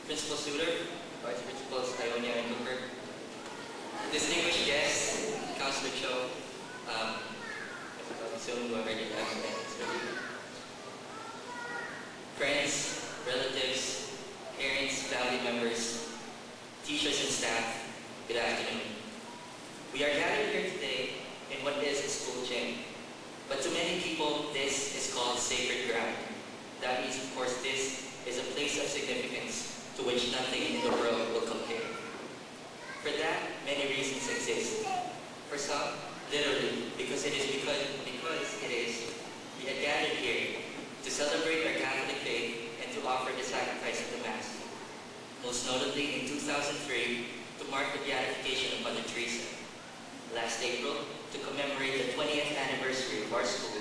Principal Suter, Vice Principals Ionia and Cooper, distinguished guests, Councilor Cho, soon whoever you have, friends, relatives, parents, family members, teachers and staff, good afternoon. We are gathered here today in what is a school gym, but to many people this is called sacred ground. That means, of course, this is a place of significance to which nothing in the world will compare. For that, many reasons exist. For some, literally, because it is we had gathered here to celebrate our Catholic faith and to offer the sacrifice of the Mass. Most notably in 2003, to mark the beatification of Mother Teresa. Last April, to commemorate the 20th anniversary of our school,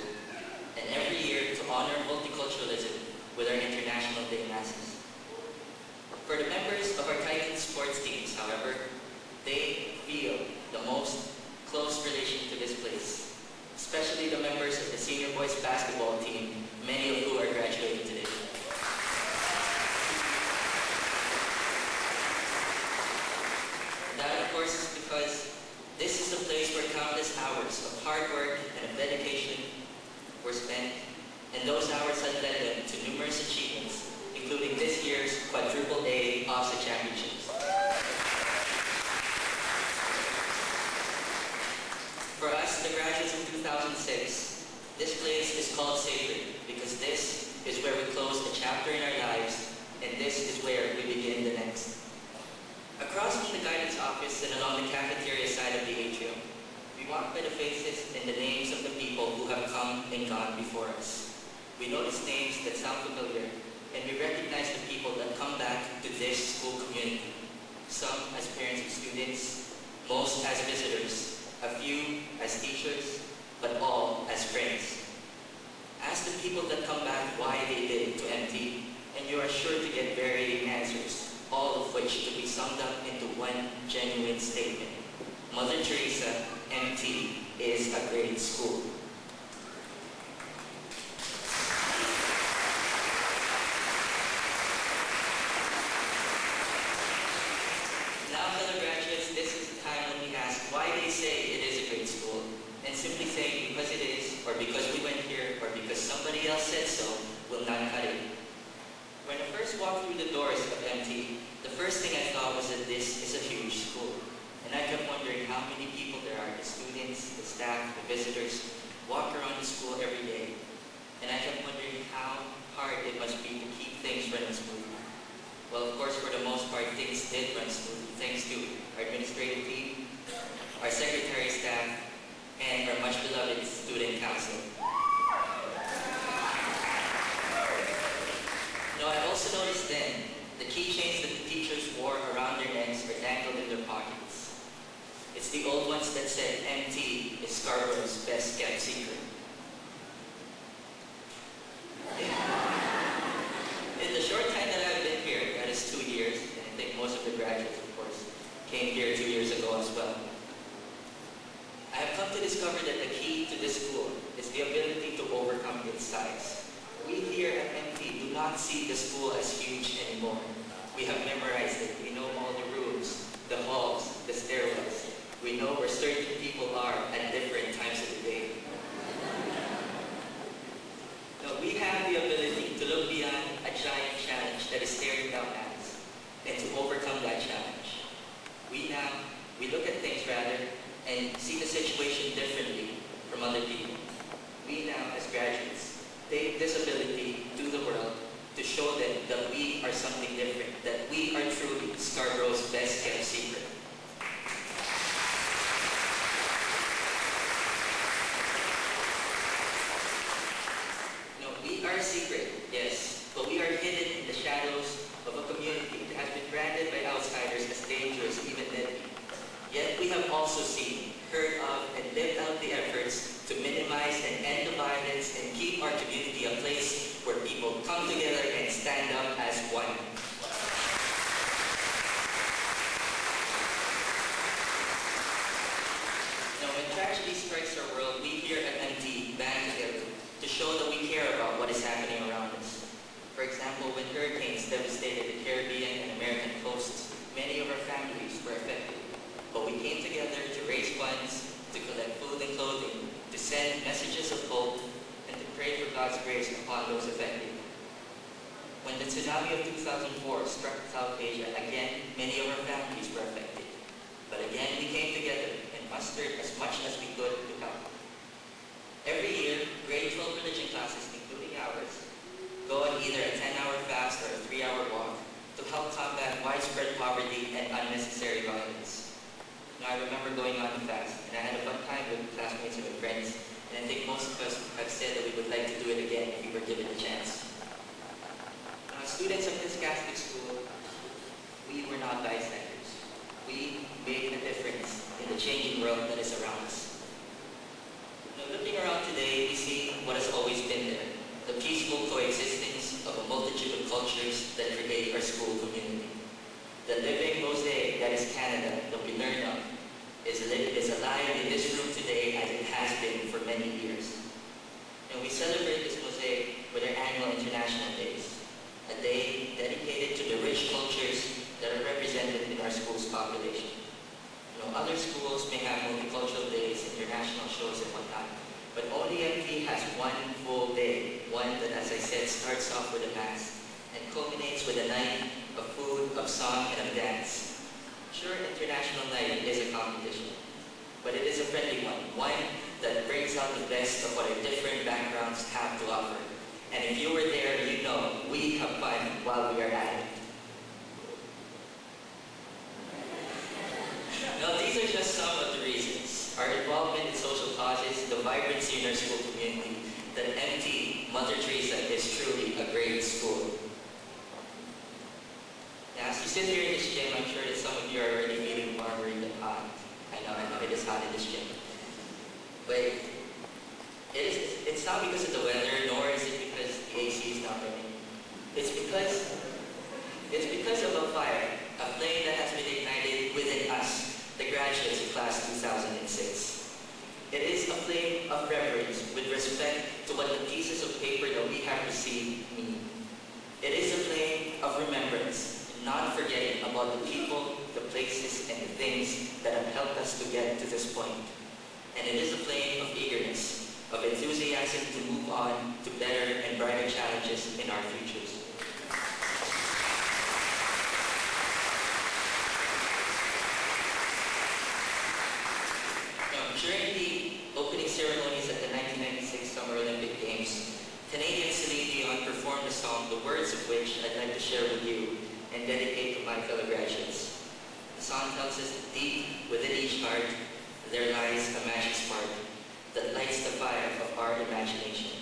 and every year to honor multiculturalism with our International Day Masses. For the members of our Titan sports teams, however, they feel the most close relation to this place, especially the members of the senior boys basketball team, many of who are graduating today. That, of course, is because this is a place where countless hours of hard work and of dedication were spent, and those hours had led them to numerous achievements, including this year's quadruple A OFSA championships. For us, the graduates of 2006, this place is called sacred because this is where we close a chapter in our lives, and this is where we begin the next. Across from the guidance office and along the cafeteria side of the atrium, we walk by the faces and the names of the people who have come and gone before us. We notice names that sound familiar, and we recognize the people that come back to this school community. Some as parents of students, most as visitors, a few as teachers, but all as friends. Ask the people that come back why they did to MT, and you are sure to get varying answers, all of which could be summed up into one genuine statement. Mother Teresa, MT, is a great school. Now, fellow graduates, this is the time when we ask why they say it is a great school, and simply saying because it is, or because we went here, or because somebody else said so, will not cut it. When I first walked through the doors of MT, the first thing I thought was that this is a huge school. And I kept wondering how many people there are, the students, the staff, the visitors, walk around the school every day. And I kept wondering how hard it must be to keep things running smoothly. Well, of course, for the most part, things did run smoothly, thanks to our administrative team, our secretary staff, and our much beloved student council. Now, I also noticed then the keychains that the teachers wore around their necks were dangled in their pockets. It's the old ones that said MT is Scarborough's best kept secret. In the short time that I've been here, that is 2 years, and I think most of the graduates, of course, came here 2 years ago as well. I have come to discover that the key to this school is the ability to overcome its size. We here at MT do not see the school as huge anymore. We have memorized it. We know all the rooms, the halls, the stairwells. We know where certain people are at different times of the day. Now, we have the ability to look beyond a giant challenge that is staring down at us and to overcome that challenge. We look at things rather and see the situation differently from other people. We now, as graduates, take this ability to the world to show them that we are something different, that we are truly Scarborough's best kept secret. No, we are secret, yes, but we are hidden in the shadows of a community that has been branded by outsiders as dangerous, even deadly. Yet we have also seen, heard of, and lived out the efforts to minimize and end the violence and keep our community a place where people come together and stand up as one. Now, when tragedy strikes our world, we here at MT band together to show that we care about what is happening around us. For example, when hurricanes devastated the Caribbean and tsunami of 2004 struck South Asia, again, many of our families were affected. But again, we came together and mustered as much as we could to help. Every year, grade 12 religion classes, including ours, go on either a 10-hour fast or a 3-hour walk to help combat widespread poverty and unnecessary violence. Now, I remember going on the fast, and I had a fun time with classmates and with friends, and I think most of us have said that we would like to do it again if we were given the chance. Now, students of this Catholic school, we were not bystanders. We made a difference in the changing world that is around us. Now, looking around today, we see what has always been there, the peaceful coexistence of a multitude of cultures that create our school community. The living mosaic that is Canada that we learn of is alive in this room today as it has been for many years. And we celebrate this mosaic with our annual International Days, a day dedicated to the rich cultures that are represented in our school's population. Other schools may have multicultural days, international shows, and whatnot, but ODMP has one full day, one that, as I said, starts off with a mass and culminates with a night of food, of song, and of dance. Sure, International Night is a competition, but it is a friendly one that brings out the best of what our different backgrounds have to offer. And if you were there, you know we have fun while we are at it. Now, these are just some of the reasons. Our involvement in social causes, the vibrancy in our school community, that MT, Mother Teresa, is truly a great school. Now, as you sit here in this gym, I'm sure that some of you are already feeling warm or even hot. I know, it is hot in this gym. But it's not because of the weather, nor is it because the AC is not running. It's because of a fire, a flame that has been ignited within us, the graduates of class 2006. It is a flame of reverence with respect to what the pieces of paper that we have received mean. It is a flame of remembrance, not forgetting about the people, the places, and the things that have helped us to get to this point. And it is a flame of eagerness, of enthusiasm to move on to better and brighter challenges in our futures. During the opening ceremonies at the 1996 Summer Olympic Games, Canadian Celine Dion performed a song, the words of which I'd like to share with you and dedicate to my fellow graduates. The song tells us that deep within each heart, there lies a magic spark that lights the fire of our imagination.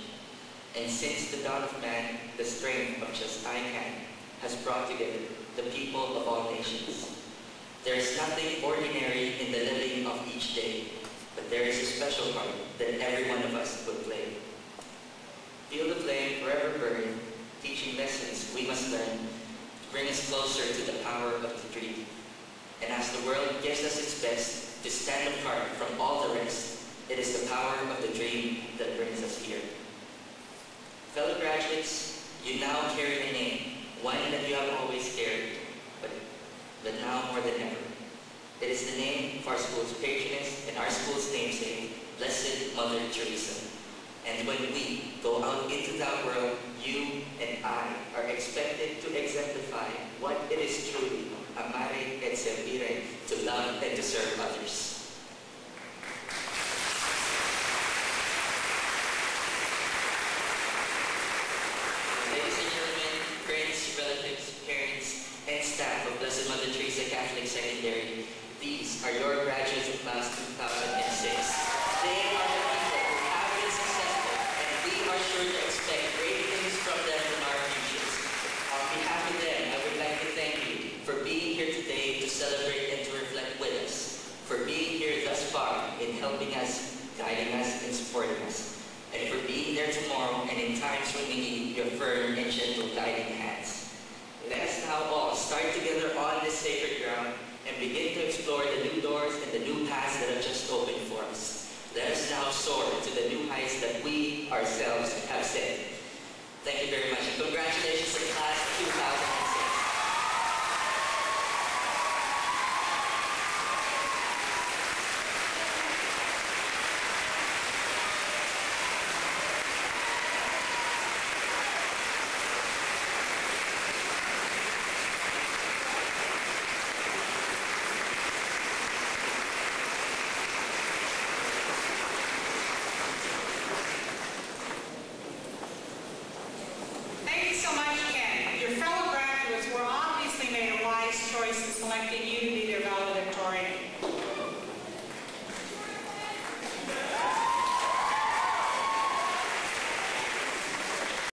And since the dawn of man, the strength of just I Can has brought together the people of all nations. There is nothing ordinary in the living of each day, but there is a special part that every one of us would play. Feel the flame forever burning, teaching lessons we must learn to bring us closer to the power of the dream. And as the world gives us its best to stand apart from all the rest, it is the power of the dream that brings us here. Fellow graduates, you now carry a name, one that you have always carried, but now more than ever. It is the name of our school's patroness and our school's namesake, Blessed Mother Teresa. And when we go out into that world, you and I are expected to exemplify what it is truly, amare et servire, to love and to serve others. Ladies and gentlemen, friends, relatives, parents, and staff of Blessed Mother Teresa Catholic Secondary, these are your graduates of class 2006. They are the people who have been successful, and we are sure to expect great things from them in our futures. On behalf of them, I would like to thank you for being here today to celebrate and to reflect with us, for being here thus far in helping us, guiding us, and supporting us, and for being there tomorrow and in times when we need your firm and gentle guiding hands. Let us now all start together on this sacred ground and begin to explore the new doors and the new paths that have just opened for us. Let us now soar to the new heights that we ourselves have set. Thank you very much, and congratulations to class 2006. wise choice in selecting you to be their valedictorian.